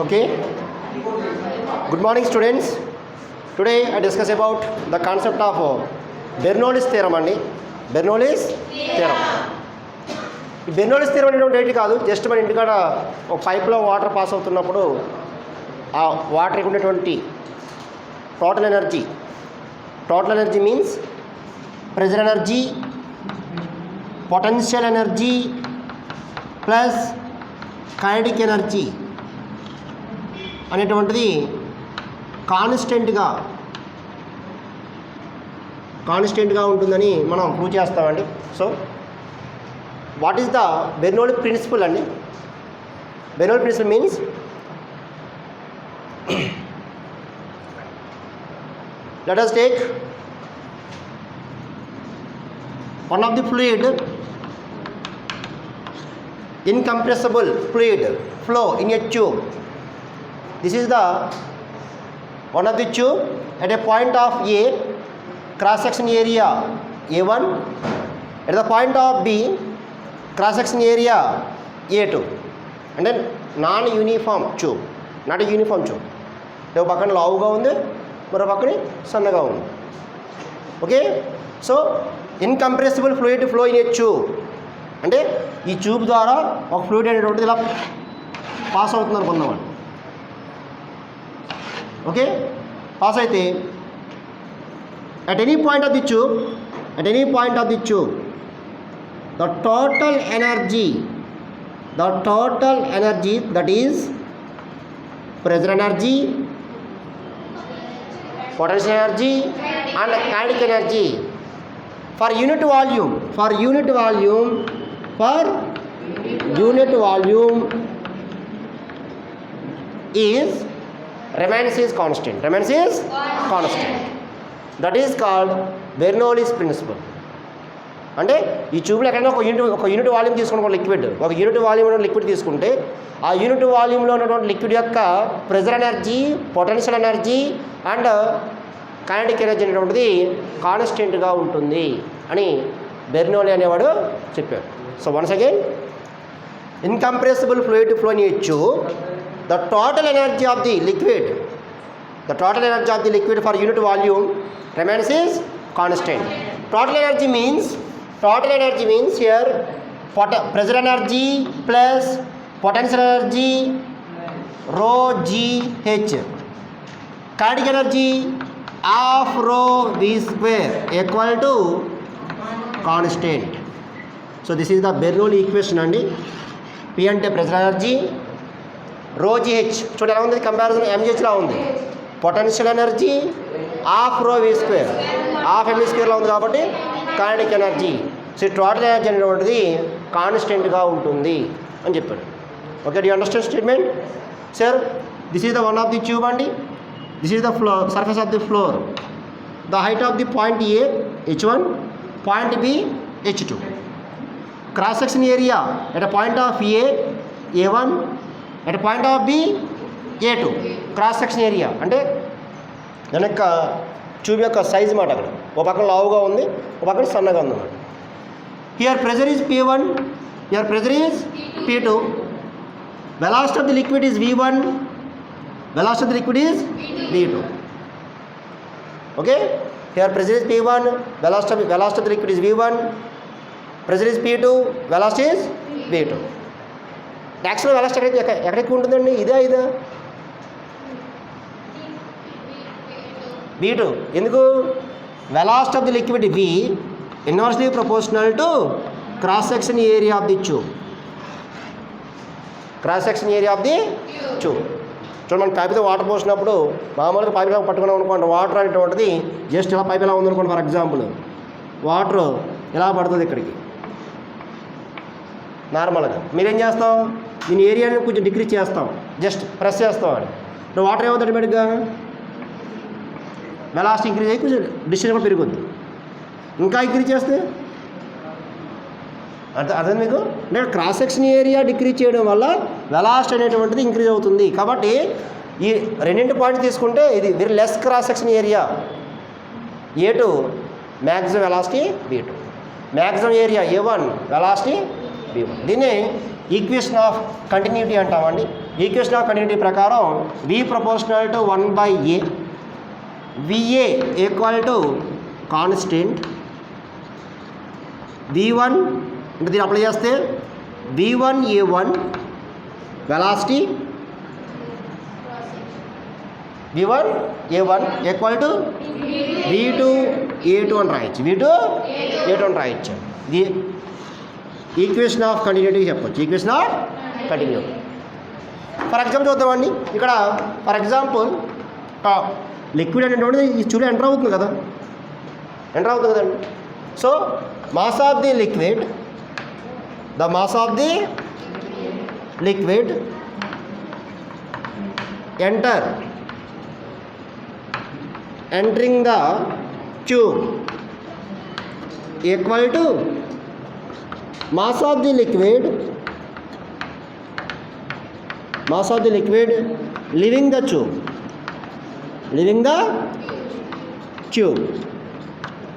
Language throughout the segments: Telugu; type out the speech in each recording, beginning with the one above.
Okay. Good morning, students. Today I discuss about the concept of Bernoulli's theorem అండి. Bernoulli's theorem. ఈ బెర్నౌల్లీస్ థియరం అనేటువంటి ఏంటి కాదు, జస్ట్ మన ఇంటికాడ ఒక పైప్లో వాటర్ పాస్ అవుతున్నప్పుడు ఆ వాటర్కి ఉండేటువంటి total energy means pressure energy, potential energy plus kinetic energy అనేటువంటిది కాన్స్టెంట్గా ఉంటుందని మనం ప్రూవ్ చేస్తామండి. So what is the Bernoulli principle అండి? Bernoulli principle means let us take one of the fluid, incompressible fluid flow in a tube. This is the one of the tube at a point of A, cross section area A1, at the point of B, cross section area A2, and then non-uniform tube, not a uniform tube. ఒక పక్కన లావుగా ఉంది, మరో పక్కన సన్నగా ఉంది. Okay, so incompressible fluid flow in a tube అంటే ఈ ట్యూబ్ ద్వారా ఒక ఫ్లూయిడ్ అనేటువంటిది ఇలా పాస్ అవుతుంది అనుకుందాం. ఓకే, పాస్ అయితే at any point of the tube the total energy that is pressure energy, potential energy and kinetic energy for unit volume is remains constant. That is called Bernoulli's principle. అంటే ఈ ట్యూబ్లో ఎక్కడైనా ఒక యూనిట్ వాల్యూమ్ తీసుకుని ఒక యూనిట్ వాల్యూమ్ లిక్విడ్ తీసుకుంటే ఆ యూనిట్ వాల్యూమ్లో ఉన్నటువంటి లిక్విడ్ యొక్క pressure energy, potential energy and kinetic energy అనేటువంటిది కాన్స్టెంట్గా ఉంటుంది అని బెర్నౌల్లి అనేవాడు చెప్పాడు. So once again, incompressible fluid flow in a tube, the total energy of the liquid for unit volume remains is constant. Total energy means here pressure energy plus potential energy rho g h, kinetic energy half rho v square equal to constant. So this is the Bernoulli equation అండి. P అంటే pressure energy, rho g h చూడండి ఎలా ఉంది, కంపారిజన్ mgh లా ఉంది. Potential energy half rho v square, half ME స్క్వేర్లో ఉంది కాబట్టి kinetic energy. So total energy అనేటువంటిది కాన్స్టెంట్గా ఉంటుంది అని చెప్పాడు. Okay, do understand statement? Sir, this is the one of the tube అండి. This is the floor, surface of the floor. The height of the point A h1, point B h2. Cross section area at a point of A a1, at a point of B A2. Cross section area అంటే దాని యొక్క ట్యూబ్ యొక్క సైజ్ మాట. అక్కడ ఒక పక్కన లావుగా ఉంది, ఒక పక్కన సన్నగా ఉంది అన్నమాట. Here pressure is P1, here pressure is P2, velocity of the liquid is V1, velocity of the liquid is V2. Okay, here pressure is P1, velocity of the liquid is V1, pressure is P2, velocity is V2. Actual velocity ఎక్కడ ఎక్కువ ఉంటుందండి? ఇదా V2. ఎందుకు? Velocity of the liquid V inversely proportional to cross section area of the tube. చూడండి, మనం పైపుతో వాటర్ పోసినప్పుడు మామూలుగా పైపు ఇలా పట్టుకున్నాం అనుకోండి, వాటర్ అనేటువంటిది జస్ట్ ఇలా పైపు ఎలా ఉందనుకోండి. ఫర్ ఎగ్జాంపుల్ వాటర్ ఇలా పడుతుంది ఇక్కడికి నార్మల్గా. మీరేం చేస్తాం, దీని ఏరియాని కొంచెం డిక్రీజ్ చేస్తాం, జస్ట్ ప్రెస్ చేస్తాం అని. వాటర్ ఏమవుతుంది ఆటోమేటిక్గా? వెలాసిటీ ఇంక్రీజ్ అయ్యి కొంచెం డిస్టెన్స్ కూడా పెరుగుద్ది. ఇంకా ఇంక్రీజ్ చేస్తే అర్థం మీకు? అంటే క్రాస్ సెక్షన్ ఏరియా డిక్రీజ్ చేయడం వల్ల వెలాసిటీ అనేటువంటిది ఇంక్రీజ్ అవుతుంది. కాబట్టి ఈ రెండింటి పాయింట్ తీసుకుంటే ఇది very less cross section area A2, maximum velocity B2, maximum area A1, velocity B1. దీన్ని ఈక్వేషన్ ఆఫ్ కంటిన్యూటీ అంటామండి. ఈక్వేషన్ ఆఫ్ కంటిన్యూటీ ప్రకారం V proportional to 1/A, VA equal to constant, V1 అంటే దీన్ని అప్లై చేస్తే V1A1 velocity, V1A1 equal to V2A2 అని రాయొచ్చు, V2A2 అని రాయొచ్చు. ఇది ఈక్వేషన్ ఆఫ్ కంటిన్యూటీ చెప్పచ్చు, equation of continuity. For example చూద్దామండి. ఇక్కడ ఫర్ ఎగ్జాంపుల్ లిక్విడ్ అనేటువంటిది ఈ చూడ ఎంటర్ అవుతుంది కదండి. So mass of the liquid, the mass of the liquid entering the tube equal to mass of the liquid leaving the tube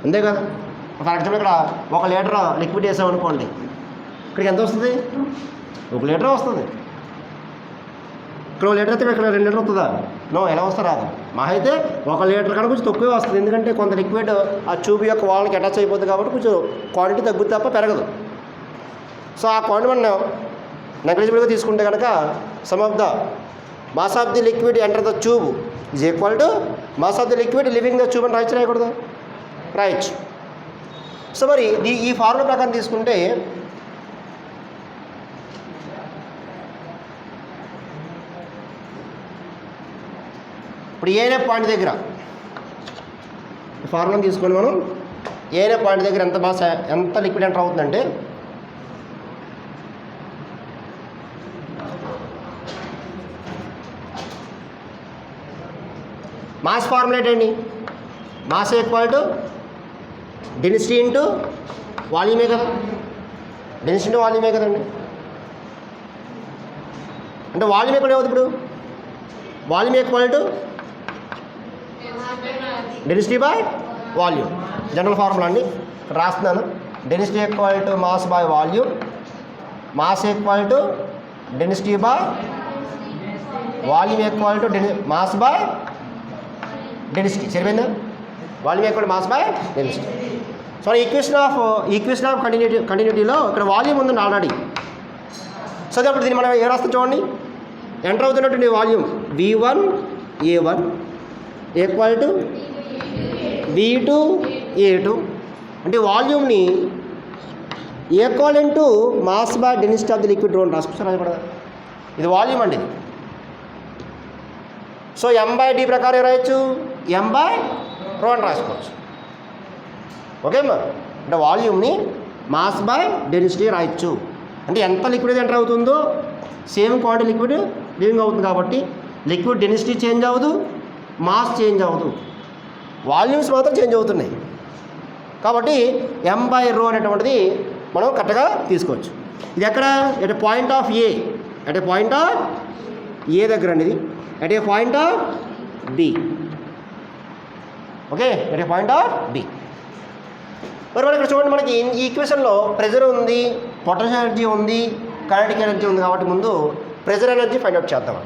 అంతే కదా. ఫర్ ఎగ్జాంపుల్ ఇక్కడ 1 లీటర్ లిక్విడ్ వేసామనుకోండి, ఇక్కడికి ఎంత వస్తుంది? 1 లీటర్ వస్తుంది. ఇక్కడ 1 లీటర్ అయితే ఇక్కడ 2 లీటర్ వస్తుందా? నో, ఎలా వస్తా రాదు. మా అయితే 1 లీటర్ కన్నా కొంచెం తక్కువే వస్తుంది, ఎందుకంటే కొంత లిక్విడ్ ఆ ట్యూబ్ యొక్క వాల్కి అటాచ్ అయిపోతుంది కాబట్టి కొంచెం క్వాంటిటీ తగ్గుతుంది తప్ప పెరగదు. సో ఆ క్వాంటిటీ మనం నెగ్లిజిబుల్గా తీసుకుంటే కనుక some of the mass of the liquid enter the tube is equal to mass of the liquid living the tube అని రాయొచ్చు, రాయకూడదు? రాయొచ్చు. సో మరి ఈ ఫార్ములా ప్రకారం తీసుకుంటే ఇప్పుడు ఏనే పాయింట్ దగ్గర ఫార్ములా తీసుకొని మనం ఏనే పాయింట్ దగ్గర ఎంత లిక్విడ్ ఎంటర్ అవుతుందంటే మాస్ ఫార్ములా ఏంటండి? Mass equal to density into వాల్యూమే కదా, డెన్సిటీ ఇంటూ వాల్యూమే కదండి. అంటే వాల్యూమ్ ఈక్వల్ ఏమవుతుంది? ఇప్పుడు volume equal to density by volume, general formula అండి. ఇక్కడ రాస్తున్నాను. Density equal to mass by volume, mass equal to density by volume equal to mass by density. సరిపోయిందా? Volume equal mass by density. So equation of కంటిన్యూటీలో ఇక్కడ వాల్యూమ్ ఉందండి ఆల్రెడీ. సో అప్పుడు దీన్ని మనం ఏ రాస్తాం చూడండి. ఎంటర్ అవుతున్నటువంటి volume V1A1 equal to V2A2 అంటే వాల్యూమ్ని equivalent to mass by density of the liquid రోన్ రాసుకొచ్చారు కూడా. ఇది వాల్యూమ్ అండి ఇది. సో M/D ప్రకారం ఏం రాయొచ్చు? M/ρ అని రాసుకోవచ్చు. ఓకే అమ్మా. అంటే వాల్యూమ్ని మాస్ బై డెన్సిటీ రాయొచ్చు. అంటే ఎంత లిక్విడ్ ఎంటర్ అవుతుందో సేమ్ క్వాంటిటీ లిక్విడ్ లివింగ్ అవుతుంది కాబట్టి లిక్విడ్ డెన్సిటీ చేంజ్ అవ్వదు, మాస్ చేంజ్ అవ్వదు, వాల్యూమ్స్ మాత్రం చేంజ్ అవుతున్నాయి. కాబట్టి M/ρ అనేటువంటిది మనం కరెక్ట్గా తీసుకోవచ్చు. ఇది ఎక్కడ? At point of A, at point of A దగ్గర అండి ఇది, at A point of B. Okay, at A point of B. మరి మనకి ఇక్కడ చూడండి, మనకి ఈ ఈక్వేషన్లో ప్రెజర్ ఉంది, పొటెన్షియల్ ఎనర్జీ ఉంది, కైనెటిక్ ఎనర్జీ ఉంది. కాబట్టి ముందు ప్రెజర్ ఎనర్జీ ఫైండ్ అవుట్ చేద్దాం.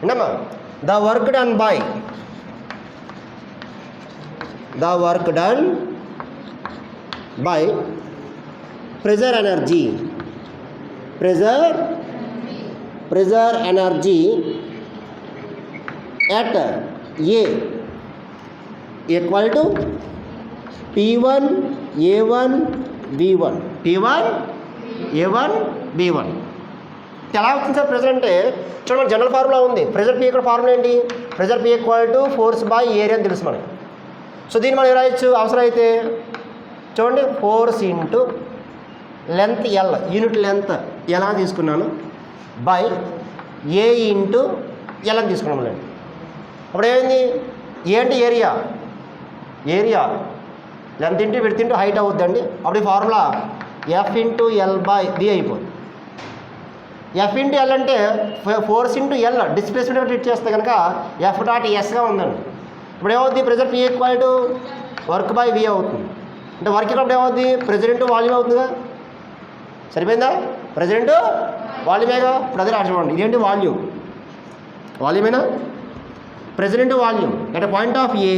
విన్నమ్మా, the work done by pressure energy at A equal to P1 A1 B1 ఎలా అవుతుంది సార్ ప్రెజర్ అంటే? చూడండి, జనరల్ ఫార్ములా ఉంది. ప్రెజర్ P ఇక్కడ ఫార్ములా ఏంటి? Pressure P equal to force by area అని తెలుసు మనకి. సో దీన్ని మనం ఎలా రాయొచ్చు అవసరం అయితే? చూడండి, force into length L, unit length ఎలా తీసుకున్నాను, బై ఏ ఇంటూ L అని తీసుకున్నాము లేండి. అప్పుడు ఏమైంది? ఏ అంటే area, length into width into height అవుద్దండి. అప్పుడు ఈ formula F into L by B అయిపోతుంది. F ఇంటూ L అంటే force into L displacement treat చేస్తే కనుక F.S ఉందండి. ఇప్పుడు ఏమవుతుంది? Pressure P equal to work by V అవుతుంది. అంటే వర్క్ ఇక్కడ ఏమవుతుంది? ప్రెజర్ ఇంటూ వాల్యూమ్ అవుతుందిగా. సరిపోయిందా? ప్రెజర్ ఇంటూ వాల్యూమేగా. ఇప్పుడు అదే రాసి చూడండి, ఇదేంటి వాల్యూమేనా. Pressure into volume at a point of A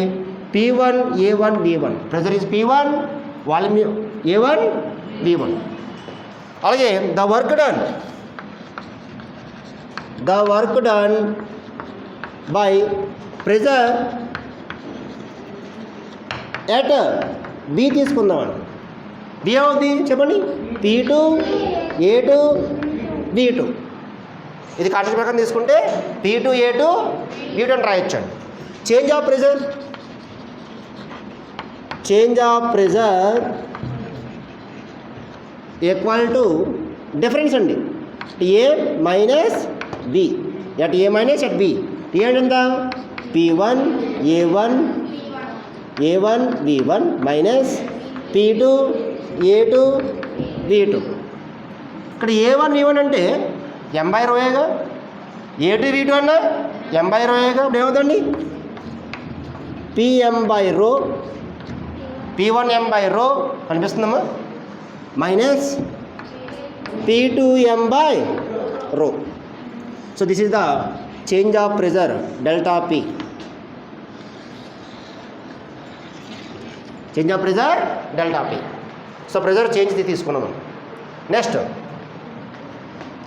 P1 A1 V1. Pressure is P1, volume A1 V1. అలాగే the work done by pressure at B తీసుకుందామండి. బి అవుతుంది చెప్పండి, P2 A2 V2. ఇది కాన్సెప్ట్ ప్రకారం తీసుకుంటే P2 A2 V2 అని రాయొచ్చండి. Change of pressure equal to difference అండి, A minus B at A minus at B. T అంటే ఎంత, P1 A1 V1 minus P2 A2 V2. ఇక్కడ A1 V1 అంటే M/ρగా, A2 V2 అన్నా M/ρగా. ఇప్పుడు ఏమవుతుంది, PM/ρ P1 M/ρ కనిపిస్తుందమ్మా, minus P2 M/ρ. So this is the change of pressure delta P. Change of pressure delta P. So pressure change తీసుకున్నాం. Next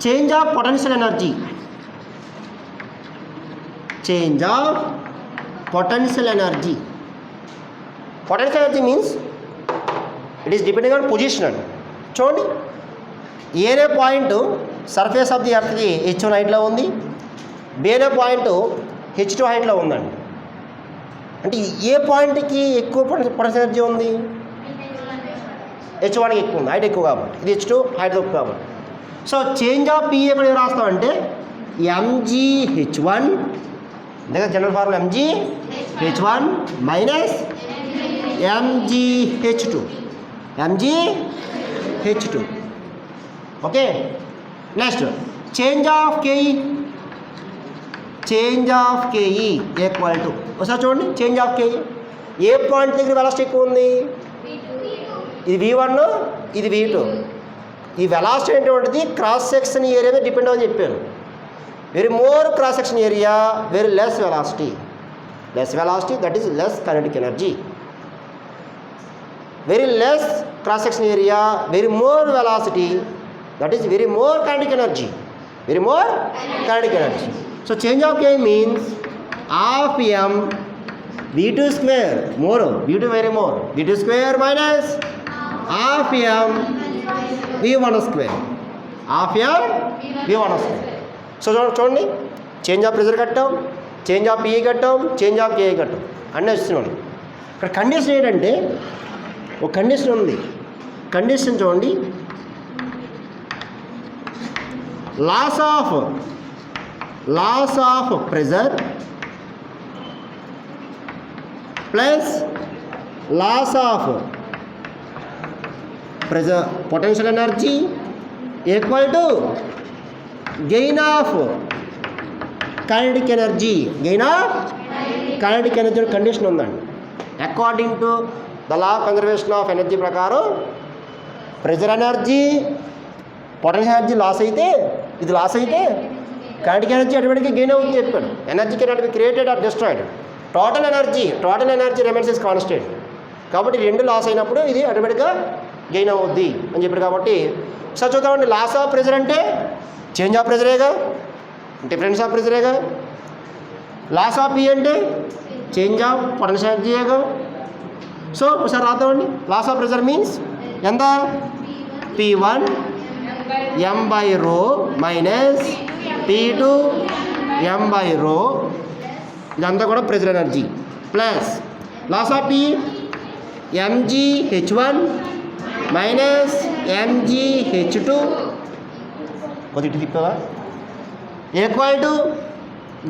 change of potential energy. Potential energy means it is depending on position అండి. చూడండి, ఏనే పాయింట్ సర్ఫేస్ ఆఫ్ ది ఎర్త్కి H1 హైట్లో ఉంది, బేనే పాయింట్ H2 హైట్లో ఉందండి. అంటే ఏ పాయింట్కి ఎక్కువ పొటెన్షియల్ ఎనర్జీ ఉంది, H1కి ఎక్కువ ఉంది, హైట్ ఎక్కువ కాబట్టి. ఇది H2 హైట్ తక్కువ కాబట్టి. సో చేంజ్ ఆఫ్ P ఎక్కడ రాస్తామంటే mgH1, దగ్గర general formula mgH1 minus mgH2. Okay. Next change of KE equal to, ఒకసారి చూడండి, change of KE A point దగ్గర వెలాసిటీ ఎక్కువ ఉంది, ఇది V1 ఇది V2. ఈ వెలాసిటీ అనేటువంటిది క్రాస్ సెక్షన్ ఏరియా మీద డిపెండ్ అని చెప్పాను. Very more cross section area, very less velocity, that is less kinetic energy. Very less cross section area, very more velocity, that is very more kinetic energy. So change of K means half m V2 square more, V2 very more, V2 square minus half m V1 square. So చూడండి, చేంజ్ ఆఫ్ ప్రెజర్ కట్టాం, చేంజ్ ఆఫ్ PE కట్టాం, చేంజ్ ఆఫ్ KE కట్టాం, అన్నీ వస్తున్నాం. ఇక్కడ కండిషన్ ఏంటంటే, ఒక కండిషన్ ఉంది. కండిషన్ చూడండి, loss of pressure plus loss of pressure potential energy equal to gain of kinetic energy. Condition ఉందండి. According to the law of conservation of energy ప్రకారం pressure energy potential energy loss అయితే కైనెటిక్ ఎనర్జీ ఆటోమేటిక్గా గెయిన్ అవుతుంది చెప్పాడు. Energy cannot be created or destroyed. Total energy remains is constant. కాబట్టి రెండు లాస్ అయినప్పుడు ఇది ఆటోమేటిక్గా గెయిన్ అవుద్ది అని చెప్పాడు. కాబట్టి సార్ చూద్దామండి, లాస్ ఆఫ్ ప్రెజర్ అంటే చేంజ్ ఆఫ్ ప్రెజరేగా, డిఫరెన్స్ ఆఫ్ ప్రెజరేగా. లాస్ ఆఫ్ P అంటే చేంజ్ ఆఫ్ పొటెన్షియల్ ఎనర్జీగా. సో ఒకసారి రాద్దామండి, లాస్ ఆఫ్ ప్రెజర్ మీన్స్ ఎంత, P1 M/ρ minus P2 M/ρ, ఇదంతా కూడా pressure energy, plus loss of P mgH1 minus mgH2, కొద్దిగా తిప్పావా, equal to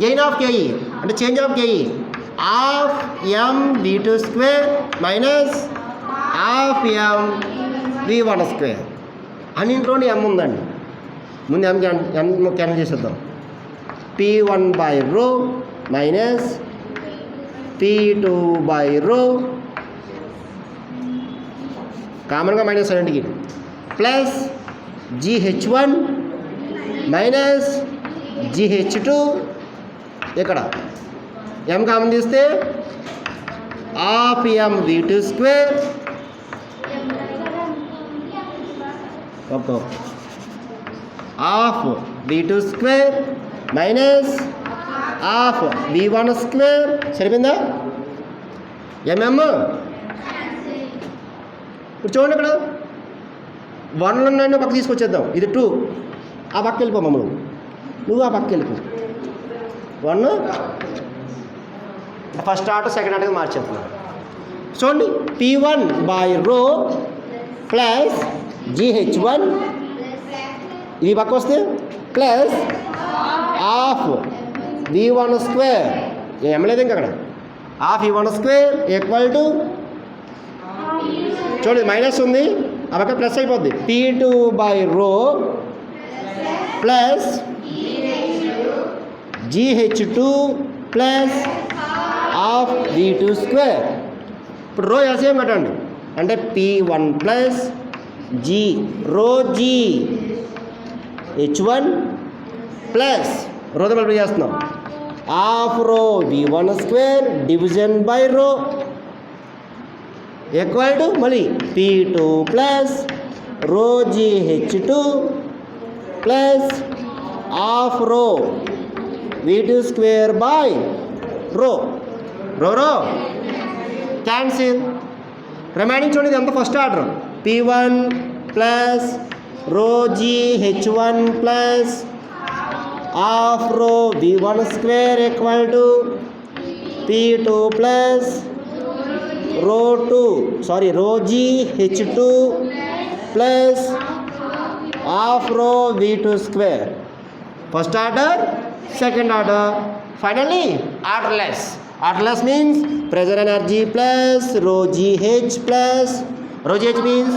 gain of KE అంటే change of KE half m V2 square minus half m V1 square. అన్నింట్లోని m ఉందండి. ముందు m క్యాన్సిల్ చేసేద్దాం. P1/ρ మైనస్ P2/ρ, కామన్గా మైనస్ అన్నింటికి, ప్లస్ GH1 మైనస్ GH2 ఇక్కడ m కామన్ తీస్తే half mv2 square half v2 square minus half v1 square. సరిపోయిందా? mm ఇప్పుడు చూడండి, ఇక్కడ 1 ఉన్నాయని పక్క తీసుకొచ్చేద్దాం. ఇది 2, ఆ పక్క వెళ్ళిపో మమ్మల్ని, నువ్వు ఆ పక్క వెళ్ళిపో. 1 ఫస్ట్ ఆర్డర్ సెకండ్ ఆర్డర్ మార్చేస్తున్నాను. చూడండి, P1 by rho plus GH1 ఇది పక్క వస్తే ప్లస్ హాఫ్ V1 స్క్వేర్ ఏం లేదు ఇంకా అక్కడ half V1 square equal to చూడండి మైనస్ ఉంది, ఆ పక్క ప్లస్ అయిపోద్ది. P2 by rho plus GH2 plus half V2 square. ఇప్పుడు రో ఎల్సిఎం పెట్టండి, అంటే P1 ప్లస్ G రో GH1 ప్లస్ రోతో మల్టిప్లై చేస్తున్నాం హాఫ్ రో V1 square division by rho equal to మళ్ళీ P2 ప్లస్ రో GH2 ప్లస్ హాఫ్ రో V2 స్క్వేర్ బై రో రో క్యాన్సిల్. రిమైనింగ్ చూడండి, ఎంత ఫస్ట్ ఆర్డర్ P1 ప్లస్ రో GH1 ప్లస్ హాఫ్ రో V1 square equal to P2 plus రో GH2 ప్లస్ హాఫ్ రో V2 square. First order, second order, finally odourless. Artless means pressure energy plus rho GH plus rho GH means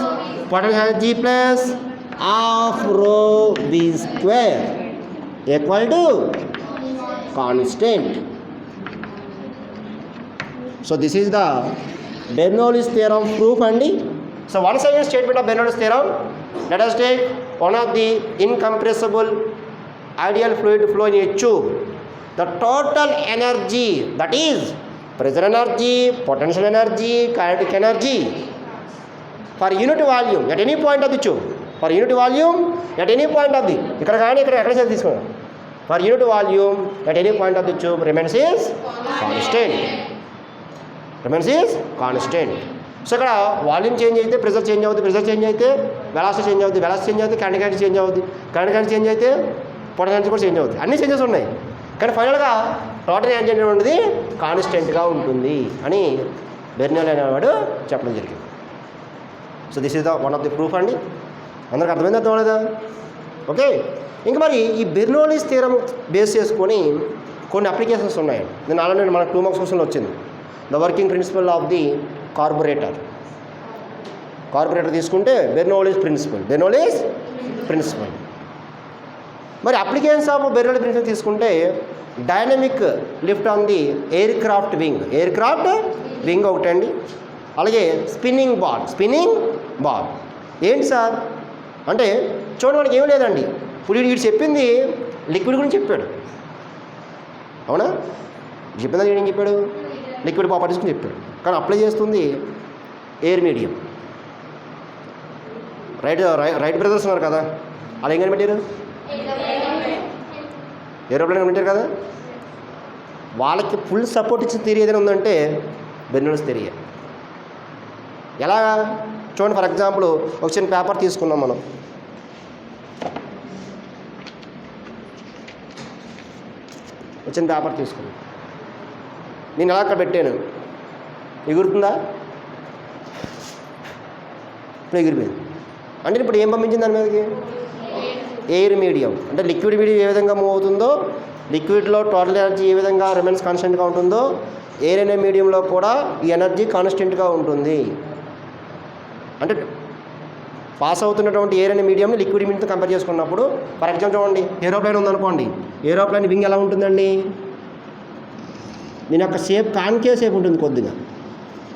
potential energy plus half rho V square equal to constant. So this is the Bernoulli's theorem proof andi. So once again statement of Bernoulli's theorem, let us take one of the incompressible ideal fluid flow in a tube. The total energy, that is pressure energy, potential energy, kinetic energy for unit volume at any point of the tube, for unit volume at any point of the ఇక్కడ కానీ ఇక్కడ ఎక్కడ చేసి తీసుకున్నాం for unit volume at any point of the tube remains is constant. So ఇక్కడ వాల్యూమ్ చేంజ్ అయితే ప్రెషర్ చేంజ్ అవుతుంది, ప్రెషర్ చేంజ్ అయితే వెలాసిటీ చేంజ్ అవుతుంది, వెలాసిటీ చేంజ్ అయితే కైనెటిక్ ఎనర్జీ చేంజ్ అవుతుంది, కైనెటిక్ ఎనర్జీ చేంజ్ అయితే పొటెన్షియల్ ఎనర్జీ కూడా చేంజ్ అవుతుంది. అన్ని చేంజెస్ ఉన్నాయి, కానీ ఫైనల్గా టోటల్ ఎనర్జీ అనేటువంటిది కాన్స్టెంట్గా ఉంటుంది అని బెర్నౌల్లి అనేవాడు చెప్పడం జరిగింది. So this is the one of the proof అండి. అందరికి అర్థమైంది, అర్థం లేదా? ఓకే. ఇంకా మరి ఈ బెర్నౌల్లిస్ థియరం బేస్ చేసుకొని కొన్ని అప్లికేషన్స్ ఉన్నాయి. నేను ఆల్రెడీ మనకు 2 మార్క్స్ క్వశ్చన్లో వచ్చింది. The working principle of the carburettor తీసుకుంటే బెర్నౌల్లిస్ ప్రిన్సిపల్. మరి అప్లికేషన్స్ ఆఫ్ బెర్నౌల్లి ప్రిన్సిపల్ తీసుకుంటే dynamic lift on the air craft wing ఒకటండి. అలాగే స్పిన్నింగ్ బాల్. ఏంటి సార్ అంటే చూడండి, మనకి ఏం లేదండి. ఇప్పుడు వీడు చెప్పింది లిక్విడ్ గురించి చెప్పాడు, అవునా? చెప్పిందా ఏం చెప్పాడు? లిక్విడ్ ప్రాపర్టీస్ గురించి చెప్పాడు, కానీ అప్లై చేస్తుంది ఎయిర్ మీడియం. రైట్ బ్రదర్స్ ఉన్నారు కదా, అలా ఏం కనిపెట్టారు? ఏరోప్లేన్ కనిపెట్టారు కదా. వాళ్ళకి ఫుల్ సపోర్ట్ ఇచ్చిన థియరీ ఏదైనా ఉందంటే బెర్నౌల్లిస్ థియరీ. ఎలా చూడండి, ఫర్ ఎగ్జాంపుల్ ఒక చిన్న పేపర్ తీసుకున్నాం మనం. ఒక చిన్న పేపర్ తీసుకున్నాం, నేను ఎలా అక్కడ పెట్టాను, ఎగురుతుందా? ఇప్పుడు ఎగిరిపోయింది. అంటే ఇప్పుడు ఏం పంపించింది దాని మీదకి? Air medium. అంటే లిక్విడ్ మీడియం ఏ విధంగా మూవ్ అవుతుందో, లిక్విడ్లో టోటల్ ఎనర్జీ ఏ విధంగా రిమైన్స్ కాన్స్టెంట్గా ఉంటుందో, ఎయిర్ అనే మీడియంలో కూడా ఈ ఎనర్జీ కాన్స్టెంట్గా ఉంటుంది. అంటే పాస్ అవుతున్నటువంటి ఎయిర్ అనే మీడియంని లిక్విడ్ మీడియంతో కంపేర్ చేసుకున్నప్పుడు, ఫర్ ఎగ్జాంపుల్ చూడండి, ఏరోప్లేన్ ఉందనుకోండి. ఏరోప్లేన్ వింగ్ ఎలా ఉంటుందండి? దీని యొక్క షేప్ కాన్కేవ్ షేప్ ఉంటుంది కొద్దిగా,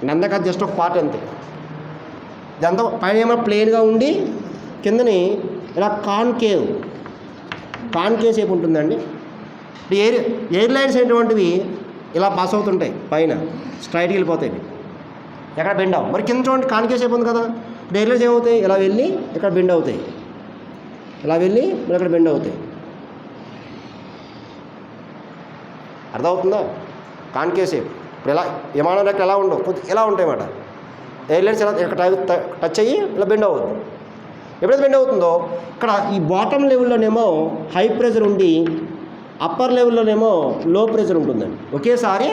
నందక జస్ట్ ఒక పార్ట్ అంతే. ఇదంతా పైన ఏమో ప్లెయిన్గా ఉండి కిందని ఇలా కాన్కేవ్ షేప్ ఉంటుందండి. ఎయిర్ లైన్స్ అనేటువంటివి ఇలా పాస్ అవుతుంటాయి, పైన స్ట్రైట్కి వెళ్ళిపోతాయి, ఎక్కడ బెండ్ అవ్వ. మరి కింద చూడండి కాన్కేవ్ షేప్ ఉంది కదా, ఎయిర్ లైన్స్ ఏమవుతాయి, ఇలా వెళ్ళి ఇక్కడ బెండ్ అవుతాయి, ఇలా వెళ్ళి ఇక్కడ బెండ్ అవుతాయి. అర్థమవుతుందా? Concave shape. ఇప్పుడు ఇలా విమానం రెక్కలు ఎలా ఉండవు, ఇలా ఉంటాయి అన్నమాట. ఎయిర్లైన్స్ ఇలా ఇక్కడ టచ్ అయ్యి ఇలా బెండ్ అవుతుంది. ఎప్పుడైతే బెండ్ అవుతుందో ఇక్కడ ఈ బాటమ్ లెవెల్లోనేమో హై ప్రెషర్ ఉండి అప్పర్ లెవెల్లోనేమో లో ప్రెషర్ ఉంటుందండి. ఒకేసారి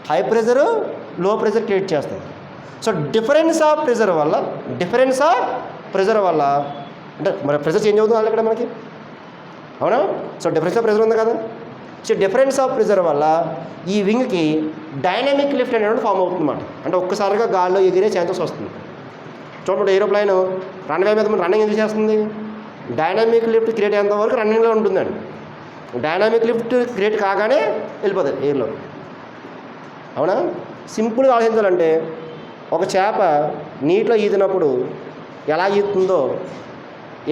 హై ప్రెషరు లో ప్రెషర్ క్రియేట్ చేస్తుంది. సో డిఫరెన్స్ ఆఫ్ ప్రెషర్ వల్ల అంటే మన ప్రెషర్ చేంజ్ అవుతుంది ఇక్కడ మనకి, అవునా? సో డిఫరెన్స్ ఆఫ్ ప్రెషర్ ఉంది కదా. సో డిఫరెన్స్ ఆఫ్ ప్రెషర్ వల్ల ఈ వింగ్కి డైనమిక్ లిఫ్ట్ అనేది ఫామ్ అవుతుంది అన్నమాట. అంటే ఒక్కసారిగా గాల్లో ఎగిరే ఛాన్సెస్ వస్తుంది. చూడండి, ఏరోప్లైన్ రన్వే మీద రన్నింగ్ ఎందుకు చేస్తుంది? డైనమిక్ లిఫ్ట్ క్రియేట్ అయ్యేంత వరకు రన్నింగ్లో ఉంటుందండి. డైనమిక్ లిఫ్ట్ క్రియేట్ కాగానే వెళ్ళిపోతుంది ఎయిర్లో, అవునా? సింపుల్గా ఆలోచించాలంటే ఒక చేప నీటిలో ఈదినప్పుడు ఎలా ఈదుతుందో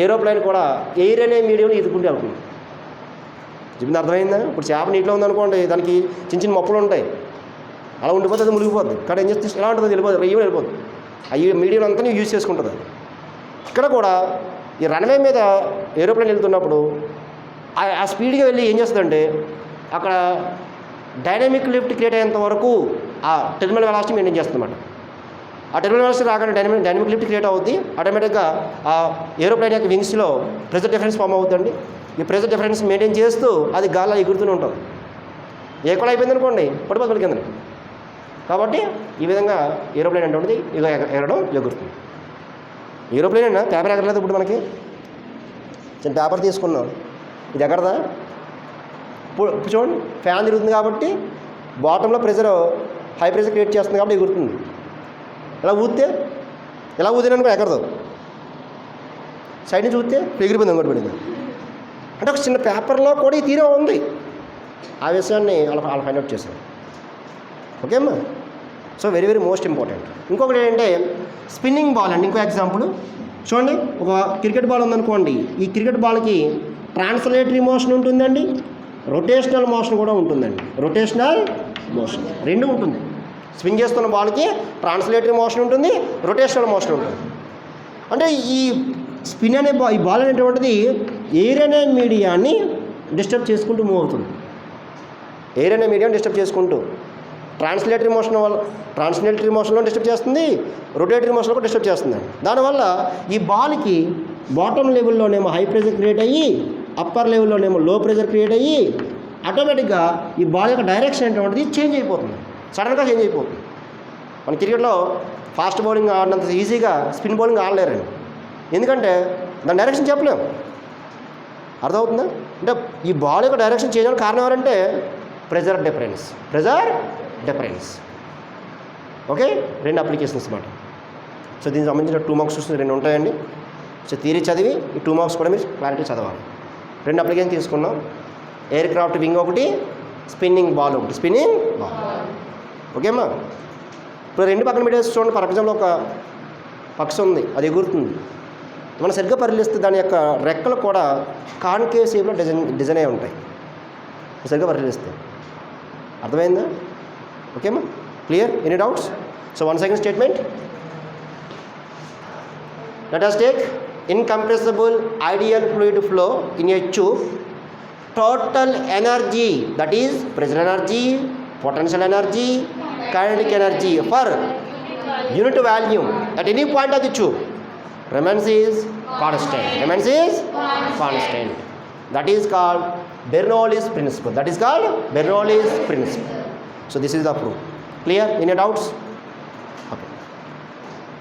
ఏరోప్లైన్ కూడా ఎయిర్ అనే మీడియంలో ఈదుకుంటూ వెళ్తుంది. చెప్పింది అర్థమైందా? ఇప్పుడు చేప నీటిలో ఉందనుకోండి, దానికి చిన్న చిన్న మొప్పులు ఉంటాయి, అలా ఉండిపోతే అది మునిగిపోద్ది. కానీ ఏం చేస్తే ఎలా ఉంటుంది, వెళ్ళిపోతుంది, రేయం వెళ్ళిపోద్ది. అవి మీడియం అంతా యూజ్ చేసుకుంటుంది. ఇక్కడ కూడా ఈ రన్వే మీద ఏరోప్లేన్ వెళ్తున్నప్పుడు ఆ స్పీడ్గా వెళ్ళి ఏం చేస్తుందంటే అక్కడ డైనమిక్ లిఫ్ట్ క్రియేట్ అయ్యేంత వరకు ఆ టెర్మినల్ వెలాసిటీ మెయింటైన్ చేస్తుంది అన్నమాట. ఆ టెర్మినల్ వెలాసిటీ రాగానే డైనమిక్ లిఫ్ట్ క్రియేట్ అవుద్ది. ఆటోమేటిక్గా ఆ ఏరోప్లేన్ యొక్క వింగ్స్లో ప్రెషర్ డిఫరెన్స్ ఫామ్ అవుతుందండి. ఈ ప్రెషర్ డిఫరెన్స్ మెయింటైన్ చేస్తూ అది గాల్లో ఎగురుతూనే ఉంటుంది. ఏకోలా అయిపోయింది అనుకోండి, పడిపోతుంది కిందని. కాబట్టి ఈ విధంగా ఏరోప్లేన్ అంటే ఇక ఎగరడం ఎగురుతుంది. ఏరోప్లేన్ అయినా పేపర్ ఎగరలేదు. ఇప్పుడు మనకి చిన్న పేపర్ తీసుకున్నాం, ఇది ఎగరదా? ఇప్పుడు చూడండి, ఫ్యాన్ తిరుగుతుంది కాబట్టి బాటంలో ప్రెషర్ హై ప్రెషర్ క్రియేట్ చేస్తుంది కాబట్టి ఎగురుతుంది. ఇలా ఊదిననుకో ఎగరదు. సైడ్ నుంచి ఊదితే ఎగిరిపోయింది ఇంకోటి పడింది. అంటే ఒక చిన్న పేపర్లో కూడా ఈ తీరే ఉంది. ఆ విషయాన్ని వాళ్ళు ఫైండ్ అవుట్ చేశారు. ఓకే అమ్మా? So very very most important. ఇంకొకటి ఏంటంటే స్పిన్నింగ్ బాల్ అండి. ఇంకో ఎగ్జాంపుల్ చూడండి, ఒక క్రికెట్ బాల్ ఉందనుకోండి. ఈ క్రికెట్ బాల్కి ట్రాన్స్లేటరీ మోషన్ ఉంటుందండి, రొటేషనల్ మోషన్ కూడా ఉంటుందండి. రొటేషనల్ మోషన్ రెండు ఉంటుంది. స్వింగ్ చేస్తున్న బాల్కి ట్రాన్స్లేటరీ మోషన్ ఉంటుంది, రొటేషనల్ మోషన్ ఉంటుంది. అంటే ఈ స్పిన్ అనే ఈ బాల్ అనేటువంటిది ఎయిర్ అనే మీడియాన్ని డిస్టర్బ్ చేసుకుంటూ మూవ్ అవుతుంది. ఎయిర్ అనే మీడియాన్ని డిస్టర్బ్ చేసుకుంటూ ట్రాన్స్లేటరీ మోషన్లో డిస్టర్బ్ చేస్తుంది, రొటేటరీ మోషన్లో కూడా డిస్టర్బ్ చేస్తుంది. దానివల్ల ఈ బాల్కి బాటమ్ లెవెల్లోనేమో హై ప్రెషర్ క్రియేట్ అయ్యి అప్పర్ లెవెల్లోనేమో లో ప్రెషర్ క్రియేట్ అయ్యి ఆటోమేటిక్గా ఈ బాల్ యొక్క డైరెక్షన్ అనేటువంటిది చేంజ్ అయిపోతుంది, సడన్గా చేంజ్ అయిపోతుంది. మన క్రికెట్లో ఫాస్ట్ బౌలింగ్ ఆడినంత ఈజీగా స్పిన్ బౌలింగ్ ఆడలేరండి. ఎందుకంటే దాని డైరెక్షన్ చెప్పలేము. అర్థమవుతుందా? అంటే ఈ బాల్ యొక్క డైరెక్షన్ చేంజ్ అవ్వడానికి కారణం ఎవరంటే ప్రెజర్ డిఫరెన్స్. ఓకే, రెండు అప్లికేషన్స్ అన్నమాట. సో దీనికి సంబంధించిన 2 మార్క్స్ రెండు ఉంటాయండి. సో థియరీ చదివి ఈ 2 మార్క్స్ కూడా మీరు క్లారిటీ చదవాలి. 2 అప్లికేషన్ తీసుకున్నాం. ఎయిర్ క్రాఫ్ట్ వింగ్ ఒకటి, స్పిన్నింగ్ బాల్ ఒకటి. ఓకే అమ్మా? ఇప్పుడు రెండు పక్కన పెట్టేసి చూడండి. ఫర్ ఎగ్జాంపుల్ ఒక పక్షి ఉంది, అది ఎగురుతుంది. మనం సరిగ్గా పరిశీలిస్తే దాని యొక్క రెక్కలు కూడా కాన్కేవ్ షేప్లో డిజైన్ అయి ఉంటాయి. సరిగ్గా పరిశీలిస్తే అర్థమైందా? ఓకేమ్మా? Clear? Any doubts? So one second statement. Let us take incompressible ideal fluid flow in a tube. Total energy, that is pressure energy, potential energy, kinetic energy for unit volume at any point of the tube remains is constant. That is called Bernoulli's principle. So this is the proof. Clear? Any doubts?